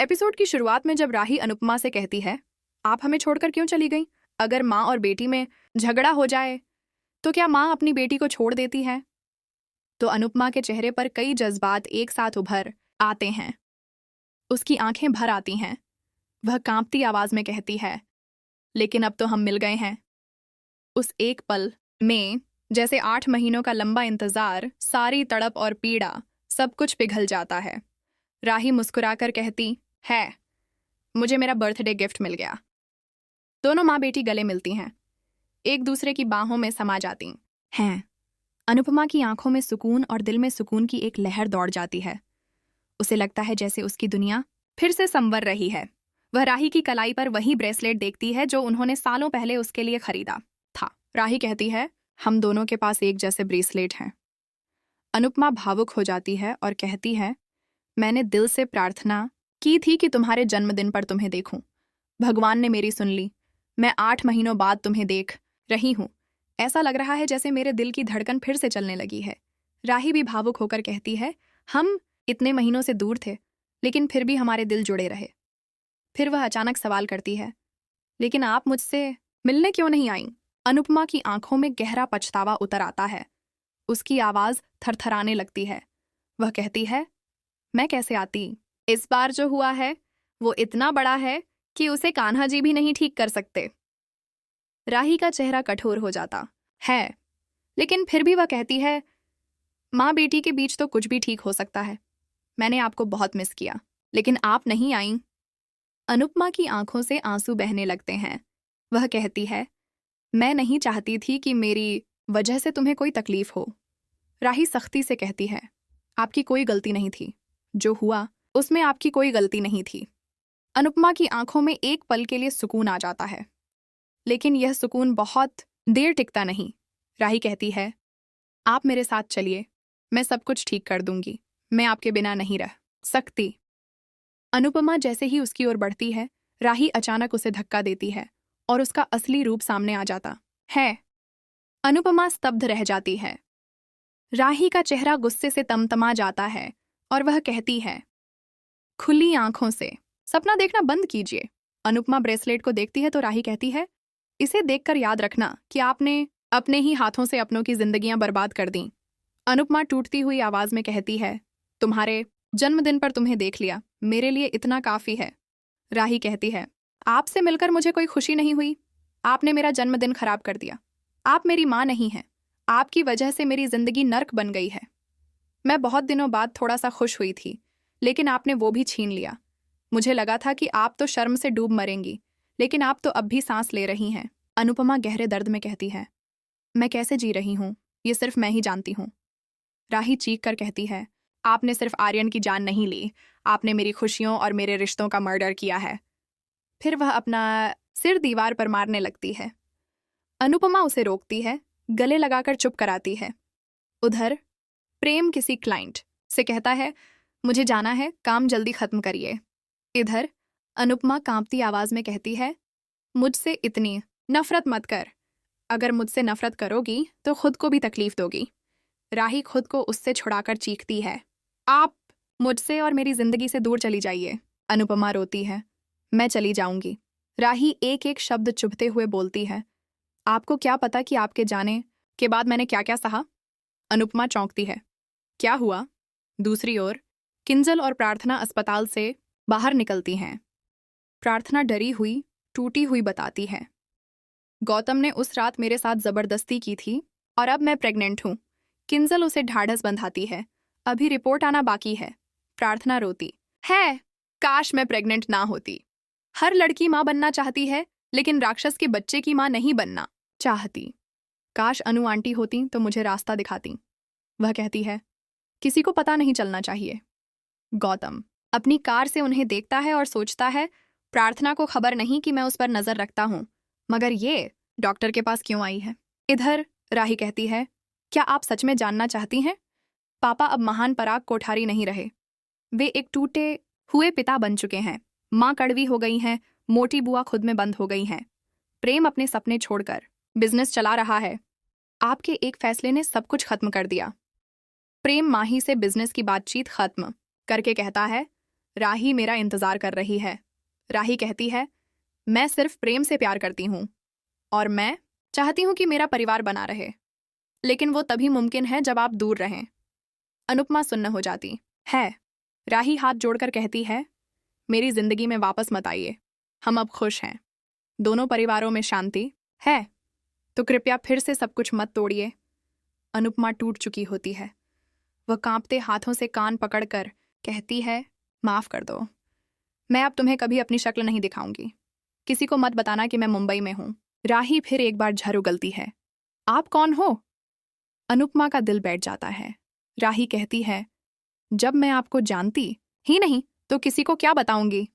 Episode की शुरुआत में जब राही अनुपमा से कहती है, आप हमें छोड़कर क्यों चली गई? अगर माँ और बेटी में झगड़ा हो जाए तो क्या माँ अपनी बेटी को छोड़ देती है? तो अनुपमा के चेहरे पर कई जज्बात एक साथ उभर आते हैं। उसकी आंखें भर आती हैं। वह कांपती आवाज में कहती है, लेकिन अब तो हम मिल गए हैं। उस एक पल में जैसे 8 महीनों का लंबा इंतजार, सारी तड़प और पीड़ा, सब कुछ पिघल जाता है। राही मुस्कुराकर कहती है, मुझे मेरा बर्थडे गिफ्ट मिल गया। दोनों माँ बेटी गले मिलती हैं, एक दूसरे की बाहों में समा जाती हैं। अनुपमा की आंखों में सुकून और दिल में सुकून की एक लहर दौड़ जाती है। उसे लगता है जैसे उसकी दुनिया फिर से संवर रही है। वह राही की कलाई पर वही ब्रेसलेट देखती है जो उन्होंने सालों पहले उसके लिए खरीदा था। राही कहती है, हम दोनों के पास एक जैसे ब्रेसलेट हैं। अनुपमा भावुक हो जाती है और कहती है, मैंने दिल से प्रार्थना की थी कि तुम्हारे जन्मदिन पर तुम्हें देखूं। भगवान ने मेरी सुन ली। मैं 8 महीनों बाद तुम्हें देख रही हूं। ऐसा लग रहा है जैसे मेरे दिल की धड़कन फिर से चलने लगी है। राही भी भावुक होकर कहती है, हम इतने महीनों से दूर थे, लेकिन फिर भी हमारे दिल जुड़े रहे। फिर वह अचानक सवाल करती है, लेकिन आप मुझसे मिलने क्यों नहीं आई? अनुपमा की आंखों में गहरा पछतावा उतर आता है। उसकी आवाज थरथराने लगती है। वह कहती है, मैं कैसे आती? इस बार जो हुआ है वो इतना बड़ा है कि उसे कान्हा जी भी नहीं ठीक कर सकते। राही का चेहरा कठोर हो जाता है, लेकिन फिर भी वह कहती है, माँ बेटी के बीच तो कुछ भी ठीक हो सकता है। मैंने आपको बहुत मिस किया, लेकिन आप नहीं आईं। अनुपमा की आंखों से आंसू बहने लगते हैं। वह कहती है, मैं नहीं चाहती थी कि मेरी वजह से तुम्हें कोई तकलीफ हो। राही सख्ती से कहती है, आपकी कोई गलती नहीं थी। जो हुआ उसमें आपकी कोई गलती नहीं थी। अनुपमा की आंखों में एक पल के लिए सुकून आ जाता है, लेकिन यह सुकून बहुत देर टिकता नहीं। राही कहती है, आप मेरे साथ चलिए, मैं सब कुछ ठीक कर दूंगी। मैं आपके बिना नहीं रह सकती। अनुपमा जैसे ही उसकी ओर बढ़ती है, राही अचानक उसे धक्का देती है और उसका असली रूप सामने आ जाता है। अनुपमा स्तब्ध रह जाती है। राही का चेहरा गुस्से से तमतमा जाता है और वह कहती है, खुली आंखों से सपना देखना बंद कीजिए। अनुपमा ब्रेसलेट को देखती है तो राही कहती है, इसे देखकर याद रखना कि आपने अपने ही हाथों से अपनों की जिंदगियां बर्बाद कर दी। अनुपमा टूटती हुई आवाज में कहती है, तुम्हारे जन्मदिन पर तुम्हें देख लिया, मेरे लिए इतना काफी है। राही कहती है, आपसे मिलकर मुझे कोई खुशी नहीं हुई। आपने मेरा जन्मदिन खराब कर दिया। आप मेरी माँ नहीं हैं। आपकी वजह से मेरी जिंदगी नर्क बन गई है। मैं बहुत दिनों बाद थोड़ा सा खुश हुई थी, लेकिन आपने वो भी छीन लिया। मुझे लगा था कि आप तो शर्म से डूब मरेंगी, लेकिन आप तो अब भी सांस ले रही हैं। अनुपमा गहरे दर्द में कहती है, मैं कैसे जी रही हूँ ये सिर्फ मैं ही जानती हूँ। राही चीख कर कहती है, आपने सिर्फ आर्यन की जान नहीं ली, आपने मेरी खुशियों और मेरे रिश्तों का मर्डर किया है। फिर वह अपना सिर दीवार पर मारने लगती है। अनुपमा उसे रोकती है, गले लगाकर चुप कराती है। उधर प्रेम किसी क्लाइंट से कहता है, मुझे जाना है, काम जल्दी खत्म करिए। इधर अनुपमा कांपती आवाज में कहती है, मुझसे इतनी नफरत मत कर। अगर मुझसे नफरत करोगी तो खुद को भी तकलीफ दोगी। राही खुद को उससे छुड़ाकर चीखती है, आप मुझसे और मेरी जिंदगी से दूर चली जाइए। अनुपमा रोती है, मैं चली जाऊंगी। राही एक एक शब्द चुभते हुए बोलती है, आपको क्या पता कि आपके जाने के बाद मैंने क्या क्या सहा? अनुपमा चौंकती है, क्या हुआ? दूसरी ओर किंजल और प्रार्थना अस्पताल से बाहर निकलती हैं। प्रार्थना डरी हुई, टूटी हुई बताती है, गौतम ने उस रात मेरे साथ जबरदस्ती की थी और अब मैं प्रेग्नेंट हूं। किंजल उसे ढाढ़स बंधाती है, अभी रिपोर्ट आना बाकी है। प्रार्थना रोती है, काश मैं प्रेग्नेंट ना होती। हर लड़की माँ बनना चाहती है, लेकिन राक्षस के बच्चे की माँ नहीं बनना चाहती। काश अनु आंटी होती तो मुझे रास्ता दिखाती। वह कहती है, किसी को पता नहीं चलना चाहिए। गौतम अपनी कार से उन्हें देखता है और सोचता है, प्रार्थना को खबर नहीं कि मैं उस पर नजर रखता हूं, मगर ये डॉक्टर के पास क्यों आई है? इधर राही कहती है, क्या आप सच में जानना चाहती हैं? पापा अब महान पराग कोठारी नहीं रहे। वे एक टूटे हुए पिता बन चुके हैं। माँ कड़वी हो गई हैं, मोटी बुआ खुद में बंद हो गई हैं। प्रेम अपने सपने छोड़कर बिजनेस चला रहा है। आपके एक फैसले ने सब कुछ खत्म कर दिया। प्रेम माही से बिजनेस की बातचीत खत्म करके कहता है, राही मेरा इंतजार कर रही है। राही कहती है, मैं सिर्फ प्रेम से प्यार करती हूँ और मैं चाहती हूँ कि मेरा परिवार बना रहे, लेकिन वो तभी मुमकिन है जब आप दूर रहें। अनुपमा सुन्न हो जाती है। राही हाथ जोड़कर कहती है, मेरी जिंदगी में वापस मत आइए, हम अब खुश हैं, दोनों परिवारों में शांति है, तो कृपया फिर से सब कुछ मत तोड़िए। अनुपमा टूट चुकी होती है। वह कांपते हाथों से कान पकड़कर कहती है, माफ कर दो, मैं अब तुम्हें कभी अपनी शक्ल नहीं दिखाऊंगी, किसी को मत बताना कि मैं मुंबई में हूं। राही फिर एक बार झर उगलती है, आप कौन हो? अनुपमा का दिल बैठ जाता है। राही कहती है, जब मैं आपको जानती ही नहीं तो किसी को क्या बताऊंगी।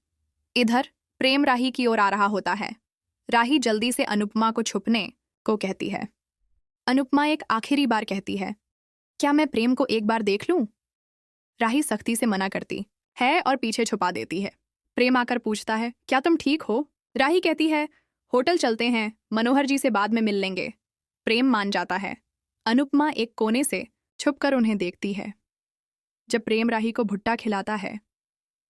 इधर प्रेम राही की ओर आ रहा होता है। राही जल्दी से अनुपमा को छुपने को कहती है। अनुपमा एक आखिरी बार कहती है, क्या मैं प्रेम को एक बार देख लूं? राही सख्ती से मना करती है और पीछे छुपा देती है। प्रेम आकर पूछता है, क्या तुम ठीक हो? राही कहती है, होटल चलते हैं, मनोहर जी से बाद में मिल लेंगे। प्रेम मान जाता है। अनुपमा एक कोने से छुपकर उन्हें देखती है। जब प्रेम राही को भुट्टा खिलाता है,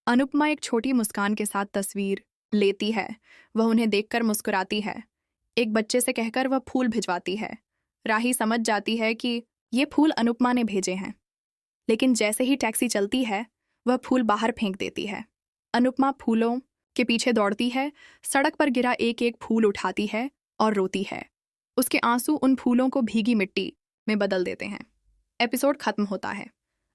अनुपमा एक छोटी मुस्कान के साथ तस्वीर लेती है। वह उन्हें देखकर मुस्कुराती है। एक बच्चे से कहकर वह फूल भिजवाती है। राही समझ जाती है कि ये फूल अनुपमा ने भेजे हैं, लेकिन जैसे ही टैक्सी चलती है वह फूल बाहर फेंक देती है। अनुपमा फूलों के पीछे दौड़ती है, सड़क पर गिरा एक एक फूल उठाती है और रोती है। उसके आंसू उन फूलों को भीगी मिट्टी में बदल देते हैं। एपिसोड खत्म होता है।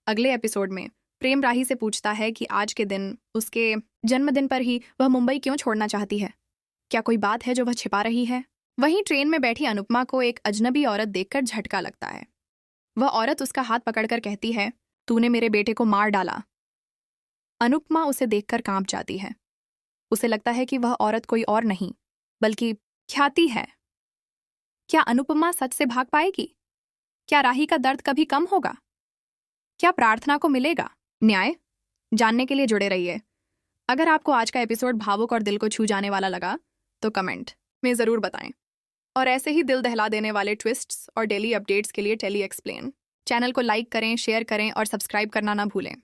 अगले एपिसोड में प्रेम राही से पूछता है कि आज के दिन, उसके जन्मदिन पर ही वह मुंबई क्यों छोड़ना चाहती है। क्या कोई बात है जो वह छिपा रही है? वहीं ट्रेन में बैठी अनुपमा को एक अजनबी औरत देखकर झटका लगता है। वह औरत उसका हाथ पकड़कर कहती है, तूने मेरे बेटे को मार डाला। अनुपमा उसे देखकर कांप जाती है। उसे लगता है कि वह औरत कोई और नहीं बल्कि ख्याति है। क्या अनुपमा सच से भाग पाएगी? क्या राही का दर्द कभी कम होगा? क्या प्रार्थना को मिलेगा न्याय? जानने के लिए जुड़े रहिए। अगर आपको आज का एपिसोड भावुक और दिल को छू जाने वाला लगा तो कमेंट में ज़रूर बताएं। और ऐसे ही दिल दहला देने वाले ट्विस्ट्स और डेली अपडेट्स के लिए टेली एक्सप्लेन चैनल को लाइक करें, शेयर करें और सब्सक्राइब करना ना भूलें।